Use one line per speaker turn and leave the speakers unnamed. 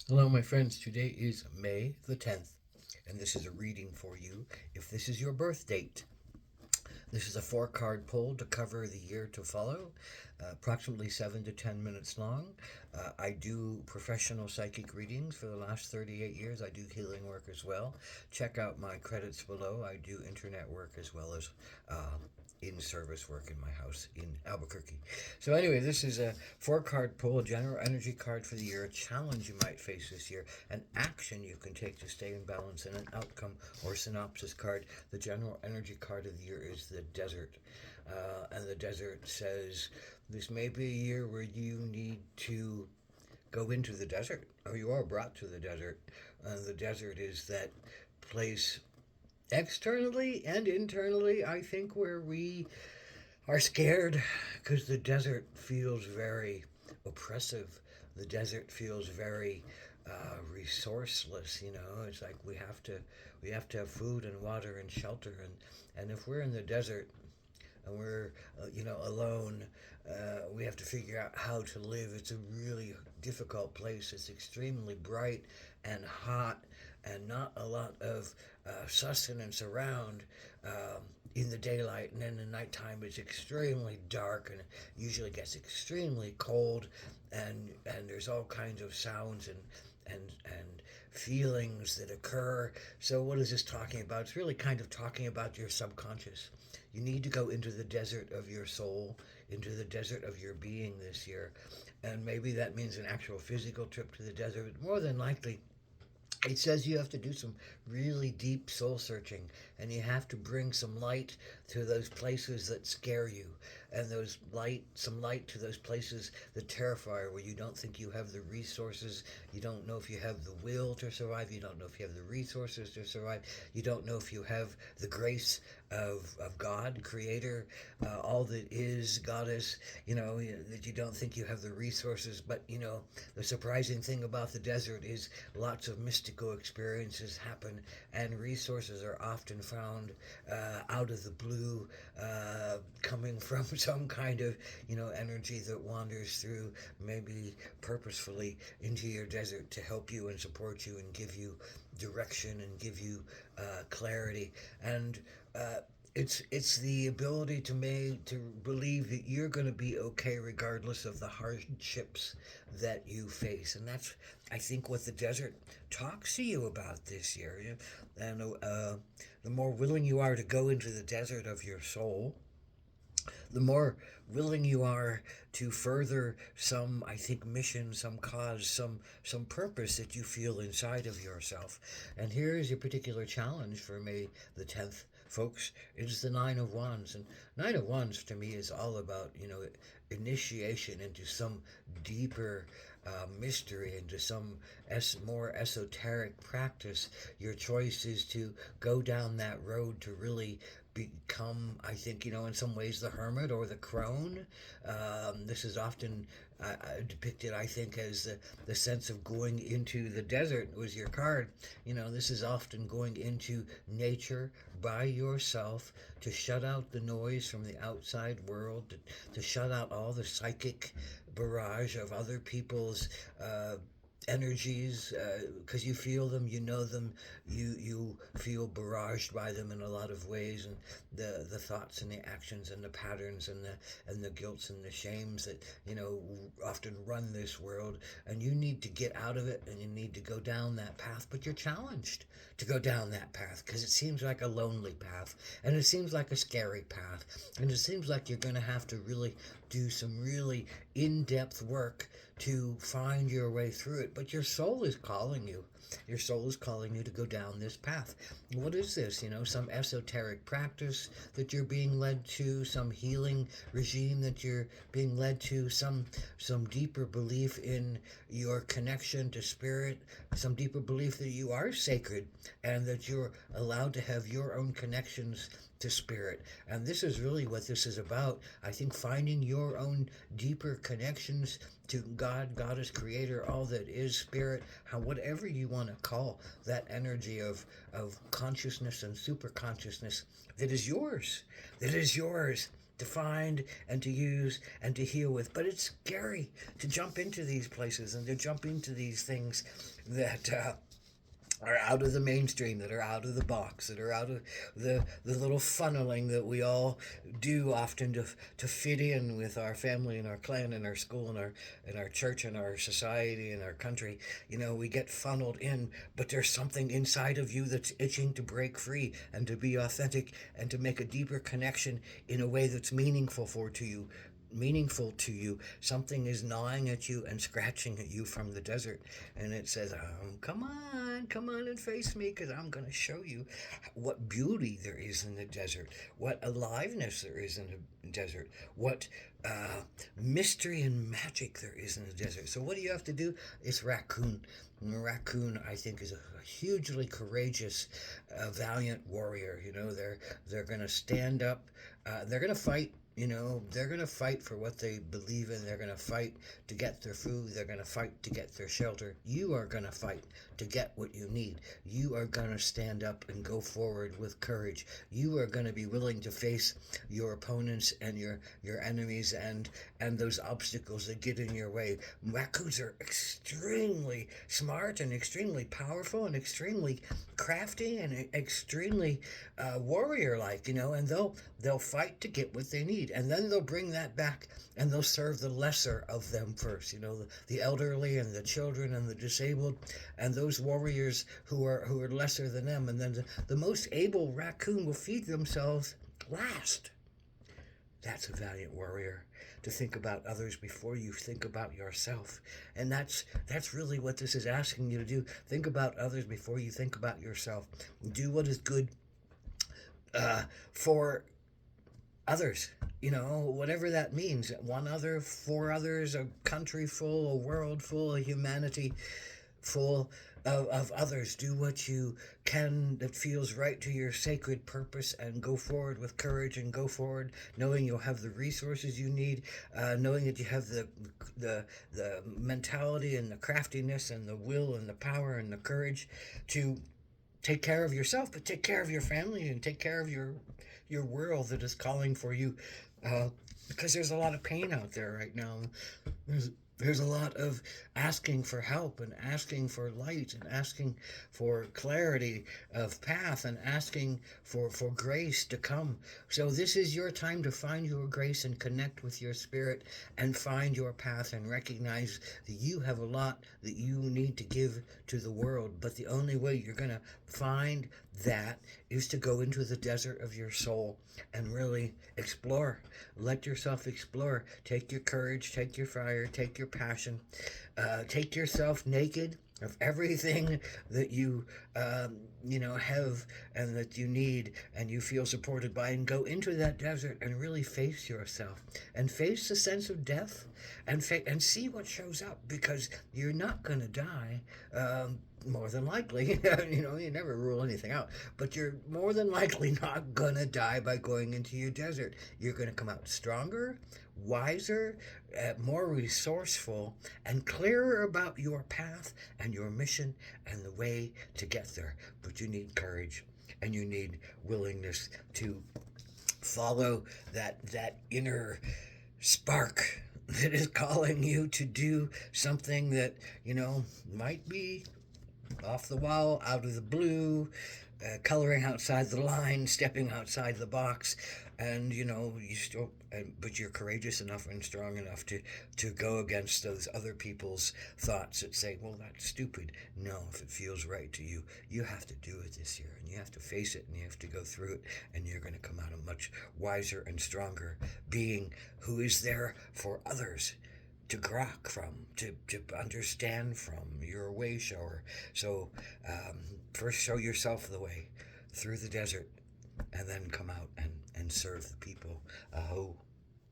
Hello, my friends. Today is May the 10th, and this is a reading for you if this is your birth date. This is a four-card pull to cover the year to follow, approximately 7 to 10 minutes long. I do professional psychic readings for the last 38 years. I do healing work as well. Check out my credits below. I do internet work as well as in-service work in my house in Albuquerque. So anyway, this is a four-card pull, a general energy card for the year, a challenge you might face this year, an action you can take to stay in balance, and an outcome or synopsis card. The general energy card of the year is the desert. And the desert says this may be a year where you need to go into the desert, or you are brought to the desert. The desert is that place externally and internally, I think, where we are scared because the desert feels very oppressive. The desert feels very resourceless. It's like we have to have food and water and shelter, and if we're in the desert and we're alone, we have to figure out how to live. It's a really difficult place. It's extremely bright and hot, and not a lot of sustenance around in the daylight, and then the nighttime it's extremely dark and it usually gets extremely cold, and there's all kinds of sounds and feelings that occur. So what is this talking about? It's really kind of talking about your subconscious. You need to go into the desert of your soul, into the desert of your being this year. And maybe that means an actual physical trip to the desert. More than likely, it says you have to do some really deep soul searching, and you have to bring some light to those places that scare you, and some light to those places that terrify you, where you don't think you have the resources. You don't know if you have the will to survive. You don't know if you have the resources to survive. You don't know if you have the grace of God, Creator, all that is Goddess. That you don't think you have the resources. But the surprising thing about the desert is lots of mystical experiences happen, and resources are often found out of the blue, coming from some kind of energy that wanders through, maybe purposefully, into your desert to help you and support you and give you direction and give you clarity. And it's the ability to believe that you're going to be okay regardless of the hardships that you face, and that's, I think, what the desert talks to you about this year. And the more willing you are to go into the desert of your soul, the more willing you are to further some, I think, mission, some cause, some purpose that you feel inside of yourself. And here is your particular challenge for May the 10th, folks. It is the Nine of Wands. And Nine of Wands to me is all about, initiation into some deeper mystery, into some more esoteric practice. Your choice is to go down that road to really become, I think, in some ways, the hermit or the crone. This is often depicted, I think, as the sense of going into the desert was your card. This is often going into nature by yourself to shut out the noise from the outside world, to shut out all the psychic barrage of other people's energies, because you feel them, you know them, you feel barraged by them in a lot of ways, and the thoughts and the actions and the patterns and the guilts and the shames that often run this world, and you need to get out of it, and you need to go down that path. But you're challenged to go down that path because it seems like a lonely path, and it seems like a scary path, and it seems like you're going to have to really do some really in-depth work to find your way through it. But your soul is calling you. Your soul is calling you to go down this path. What is this? Some esoteric practice that you're being led to, some healing regime that you're being led to, some deeper belief in your connection to spirit, some deeper belief that you are sacred and that you're allowed to have your own connections to spirit. And this is really what this is about. I think finding your own deeper connections to God, Goddess, Creator, all that is spirit, whatever you want to call that energy of consciousness and super consciousness that is yours, to find and to use and to heal with. But it's scary to jump into these places and to jump into these things that are out of the mainstream, that are out of the box, that are out of the little funneling that we all do often to fit in with our family and our clan and our school and our church and our society and our country. You know, we get funneled in, but there's something inside of you that's itching to break free and to be authentic and to make a deeper connection in a way that's meaningful to you. Something is gnawing at you and scratching at you from the desert, and it says, come on and face me, because I'm going to show you what beauty there is in the desert, what aliveness there is in the desert, what mystery and magic there is in the desert. So what do you have to do? It's Raccoon. And Raccoon, I think, is a hugely courageous, valiant warrior. You know, they're going to stand up, they're going to fight. You know, they're going to fight for what they believe in. They're going to fight to get their food. They're going to fight to get their shelter. You are going to fight to get what you need. You are going to stand up and go forward with courage. You are going to be willing to face your opponents and your enemies and those obstacles that get in your way. Raccoons are extremely smart and extremely powerful and extremely crafty and extremely warrior-like, you know, and they'll fight to get what they need, and then they'll bring that back and they'll serve the lesser of them first, you know, the elderly and the children and the disabled and those warriors who are lesser than them, and then the most able raccoon will feed themselves last. That's a valiant warrior, to think about others before you think about yourself. And that's really what this is asking you to do. Think about others before you think about yourself. Do what is good for others, you know, whatever that means. One other, for others, a country full, a world full, a humanity full of others. Do what you can that feels right to your sacred purpose, and go forward with courage, and go forward knowing you'll have the resources you need, knowing that you have the mentality and the craftiness and the will and the power and the courage to take care of yourself, but take care of your family and take care of your world that is calling for you, because there's a lot of pain out there right now. There's a lot of asking for help and asking for light and asking for clarity of path and asking for grace to come. So this is your time to find your grace and connect with your spirit and find your path and recognize that you have a lot that you need to give to the world. But the only way you're going to find that is to go into the desert of your soul and really explore. Let yourself explore. Take your courage, take your fire, take your passion, take yourself naked of everything that you have and that you need and you feel supported by, and go into that desert and really face yourself and face the sense of death and see what shows up, because you're not going to die. More than likely, you know, you never rule anything out, but you're more than likely not gonna die by going into your desert. You're gonna come out stronger, wiser, more resourceful, and clearer about your path and your mission and the way to get there. But you need courage and you need willingness to follow that inner spark that is calling you to do something that, you know, might be off the wall, out of the blue, coloring outside the line, stepping outside the box, and you know you still, but you're courageous enough and strong enough to go against those other people's thoughts that say, well, that's stupid. No, if it feels right to you, you have to do it this year, and you have to face it, and you have to go through it, and you're going to come out a much wiser and stronger being who is there for others to grok from, to understand from. You're a way shower. So first show yourself the way through the desert, and then come out and serve the people. Aho.